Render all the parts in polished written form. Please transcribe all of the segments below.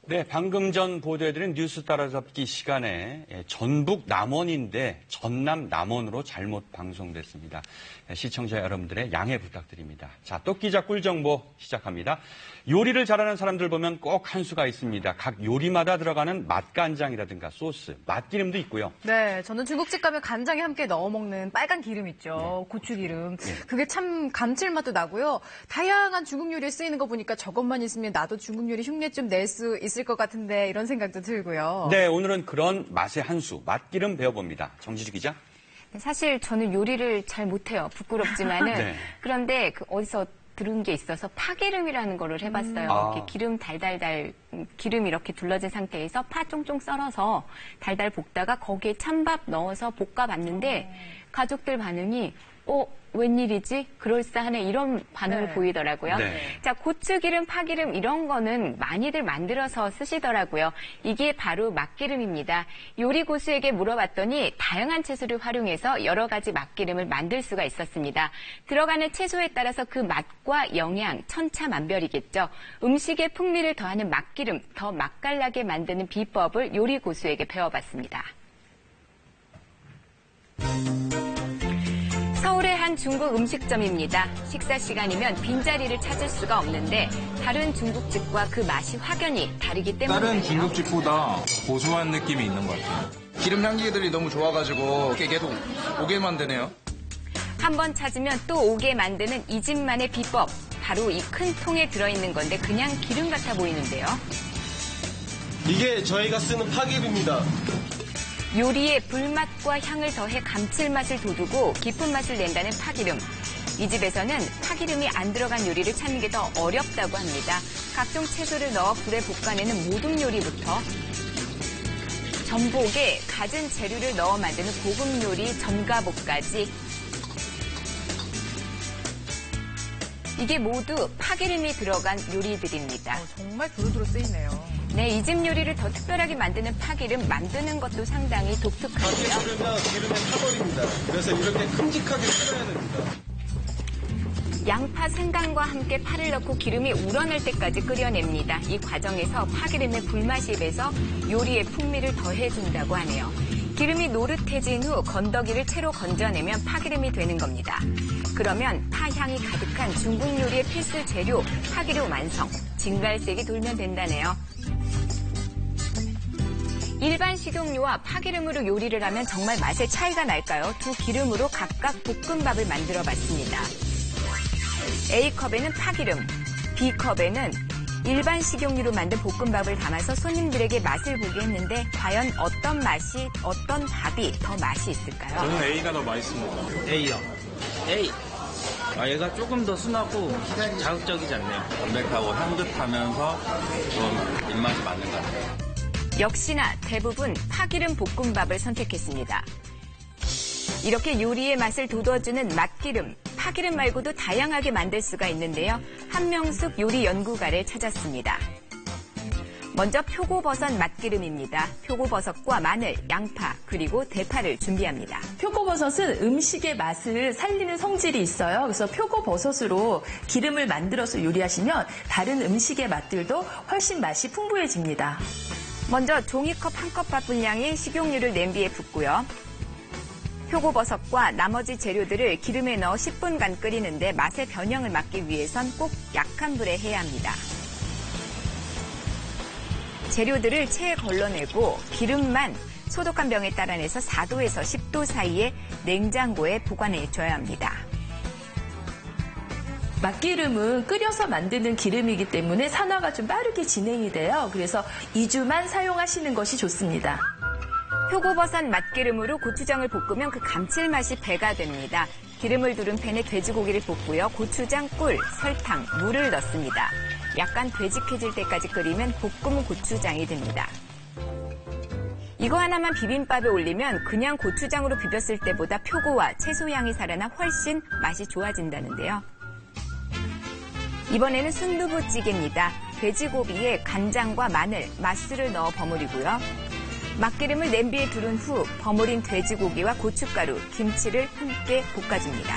네, 방금 전 보도해드린 뉴스 따라잡기 시간에 전북 남원인데 전남 남원으로 잘못 방송됐습니다. 시청자 여러분들의 양해 부탁드립니다. 자, 똑기자 꿀정보 시작합니다. 요리를 잘하는 사람들 보면 꼭 한 수가 있습니다. 각 요리마다 들어가는 맛간장이라든가 소스, 맛기름도 있고요. 네, 저는 중국집 가면 간장에 함께 넣어 먹는 빨간 기름 있죠. 네. 고추기름. 네. 그게 참 감칠맛도 나고요. 다양한 중국 요리에 쓰이는 거 보니까 저것만 있으면 나도 중국 요리 흉내 좀 낼 수 있을 것 같은데 이런 생각도 들고요. 네, 오늘은 그런 맛의 한 수, 맛기름 배워봅니다. 정지주 기자. 사실 저는 요리를 잘 못해요. 부끄럽지만은. 네. 그런데 어디서 들은 게 있어서 파기름이라는 거를 해봤어요. 이렇게 기름 달달달, 기름 이렇게 둘러진 상태에서 파 쫑쫑 썰어서 달달 볶다가 거기에 찬밥 넣어서 볶아봤는데 가족들 반응이 웬일이지? 그럴싸하네. 이런 반응을 네. 보이더라고요. 네. 자, 고추기름, 파기름 이런 거는 많이들 만들어서 쓰시더라고요. 이게 바로 맛기름입니다. 요리 고수에게 물어봤더니 다양한 채소를 활용해서 여러 가지 맛기름을 만들 수가 있었습니다. 들어가는 채소에 따라서 그 맛과 영양 천차만별이겠죠. 음식에 풍미를 더하는 맛기름, 더 맛깔나게 만드는 비법을 요리 고수에게 배워봤습니다. 서울의 한 중국 음식점입니다. 식사 시간이면 빈자리를 찾을 수가 없는데 다른 중국집과 그 맛이 확연히 다르기 때문이에요. 다른 중국집보다 고소한 느낌이 있는 것 같아요. 기름 향기들이 너무 좋아가지고 계속 오게 만드네요. 한번 찾으면 또 오게 만드는 이 집만의 비법. 바로 이 큰 통에 들어있는 건데 그냥 기름 같아 보이는데요. 이게 저희가 쓰는 파기름입니다. 요리에 불맛과 향을 더해 감칠맛을 돋우고 깊은 맛을 낸다는 파기름. 이 집에서는 파기름이 안 들어간 요리를 찾는 게 더 어렵다고 합니다. 각종 채소를 넣어 불에 볶아내는 모둠 요리부터 전복에 갖은 재료를 넣어 만드는 고급 요리 전가복까지 이게 모두 파기름이 들어간 요리들입니다. 정말 두루두루 쓰이네요. 네, 이 집 요리를 더 특별하게 만드는 파기름 만드는 것도 상당히 독특하고요. 파기름은 기름에 타버립니다. 그래서 이렇게 큼직하게 썰어야 됩니다. 양파, 생강과 함께 파를 넣고 기름이 우러날 때까지 끓여냅니다. 이 과정에서 파기름의 불맛이 배서 요리의 풍미를 더해준다고 하네요. 기름이 노릇해진 후 건더기를 채로 건져내면 파기름이 되는 겁니다. 그러면 파향이 가득한 중국 요리의 필수 재료 파기름 완성. 진갈색이 돌면 된다네요. 일반 식용유와 파기름으로 요리를 하면 정말 맛의 차이가 날까요? 두 기름으로 각각 볶음밥을 만들어 봤습니다. A컵에는 파기름, B컵에는 일반 식용유로 만든 볶음밥을 담아서 손님들에게 맛을 보게 했는데 과연 어떤 밥이 더 맛이 있을까요? 저는 A가 더 맛있습니다. A요. A. 얘가 조금 더 순하고 자극적이지 않네요. 담백하고 향긋하면서 좀 입맛이 맞는 것 같아요. 역시나 대부분 파기름 볶음밥을 선택했습니다. 이렇게 요리의 맛을 돋워주는 맛기름, 파기름 말고도 다양하게 만들 수가 있는데요. 한명숙 요리 연구가를 찾았습니다. 먼저 표고버섯 맛기름입니다. 표고버섯과 마늘, 양파, 그리고 대파를 준비합니다. 표고버섯은 음식의 맛을 살리는 성질이 있어요. 그래서 표고버섯으로 기름을 만들어서 요리하시면 다른 음식의 맛들도 훨씬 맛이 풍부해집니다. 먼저 종이컵 한 컵밥 분량의 식용유를 냄비에 붓고요. 표고버섯과 나머지 재료들을 기름에 넣어 10분간 끓이는데 맛의 변형을 막기 위해선 꼭 약한 불에 해야 합니다. 재료들을 체에 걸러내고 기름만 소독한 병에 따라내서 4도에서 10도 사이에 냉장고에 보관해 줘야 합니다. 맛기름은 끓여서 만드는 기름이기 때문에 산화가 좀 빠르게 진행이 돼요. 그래서 2주만 사용하시는 것이 좋습니다. 표고버섯 맛기름으로 고추장을 볶으면 그 감칠맛이 배가 됩니다. 기름을 두른 팬에 돼지고기를 볶고요. 고추장, 꿀, 설탕, 물을 넣습니다. 약간 되직해질 때까지 끓이면 볶음 고추장이 됩니다. 이거 하나만 비빔밥에 올리면 그냥 고추장으로 비볐을 때보다 표고와 채소 향이 살아나 훨씬 맛이 좋아진다는데요. 이번에는 순두부찌개입니다. 돼지고기에 간장과 마늘, 맛술을 넣어 버무리고요. 맛기름을 냄비에 두른 후 버무린 돼지고기와 고춧가루, 김치를 함께 볶아줍니다.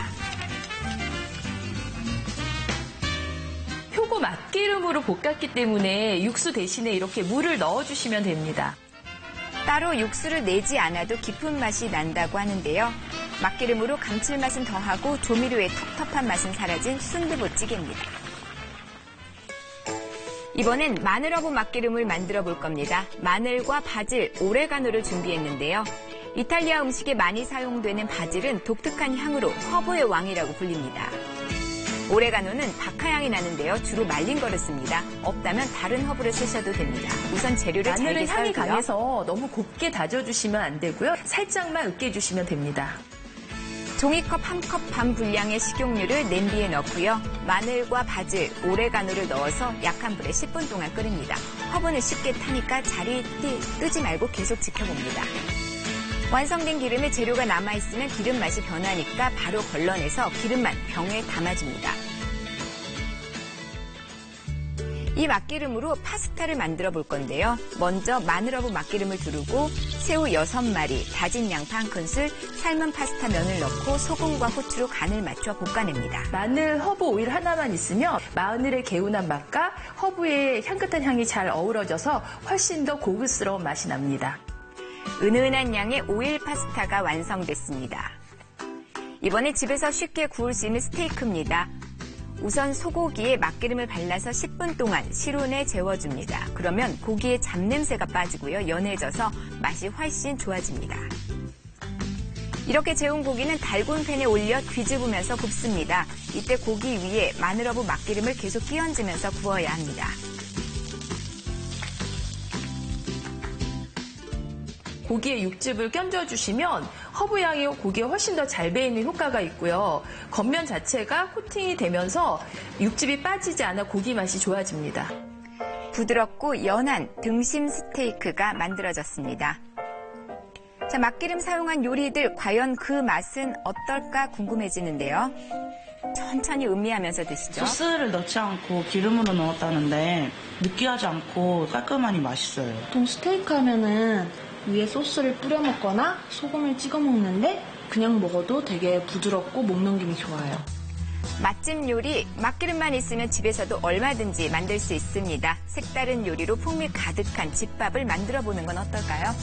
맛기름으로 볶았기 때문에 육수 대신에 이렇게 물을 넣어주시면 됩니다. 따로 육수를 내지 않아도 깊은 맛이 난다고 하는데요. 맛기름으로 감칠맛은 더하고 조미료의 텁텁한 맛은 사라진 순두부찌개입니다. 이번엔 마늘허브 맛기름을 만들어 볼 겁니다. 마늘과 바질, 오레가노를 준비했는데요. 이탈리아 음식에 많이 사용되는 바질은 독특한 향으로 허브의 왕이라고 불립니다. 오레가노는 박하향이 나는데요. 주로 말린 거를 씁니다. 없다면 다른 허브를 쓰셔도 됩니다. 우선 재료를 잘게 마늘은 향이 썰고요. 강해서 너무 곱게 다져주시면 안 되고요. 살짝만 으깨주시면 됩니다. 종이컵 1컵 반 분량의 식용유를 냄비에 넣고요. 마늘과 바질, 오레가노를 넣어서 약한 불에 10분 동안 끓입니다. 허브는 쉽게 타니까 자리 뜨지 말고 계속 지켜봅니다. 완성된 기름에 재료가 남아있으면 기름 맛이 변하니까 바로 걸러내서 기름만 병에 담아줍니다. 이 맛기름으로 파스타를 만들어 볼 건데요. 먼저 마늘허브 맛기름을 두르고 새우 6마리, 다진 양파 1큰술, 삶은 파스타 면을 넣고 소금과 후추로 간을 맞춰 볶아냅니다. 마늘, 허브 오일 하나만 있으면 마늘의 개운한 맛과 허브의 향긋한 향이 잘 어우러져서 훨씬 더 고급스러운 맛이 납니다. 은은한 양의 오일 파스타가 완성됐습니다. 이번에 집에서 쉽게 구울 수 있는 스테이크입니다. 우선 소고기에 맛기름을 발라서 10분 동안 실온에 재워줍니다. 그러면 고기의 잡냄새가 빠지고요. 연해져서 맛이 훨씬 좋아집니다. 이렇게 재운 고기는 달군 팬에 올려 뒤집으면서 굽습니다. 이때 고기 위에 마늘허브 맛기름을 계속 끼얹으면서 구워야 합니다. 고기에 육즙을 껴줘주시면 허브향이 고기에 훨씬 더 잘 배이는 효과가 있고요. 겉면 자체가 코팅이 되면서 육즙이 빠지지 않아 고기 맛이 좋아집니다. 부드럽고 연한 등심 스테이크가 만들어졌습니다. 자, 맛기름 사용한 요리들 과연 그 맛은 어떨까 궁금해지는데요. 천천히 음미하면서 드시죠. 소스를 넣지 않고 기름으로 넣었다는데 느끼하지 않고 깔끔하니 맛있어요. 보통 스테이크 하면은 위에 소스를 뿌려 먹거나 소금을 찍어 먹는데 그냥 먹어도 되게 부드럽고 목 넘김이 좋아요. 맛집 요리, 맛기름만 있으면 집에서도 얼마든지 만들 수 있습니다. 색다른 요리로 풍미 가득한 집밥을 만들어 보는 건 어떨까요?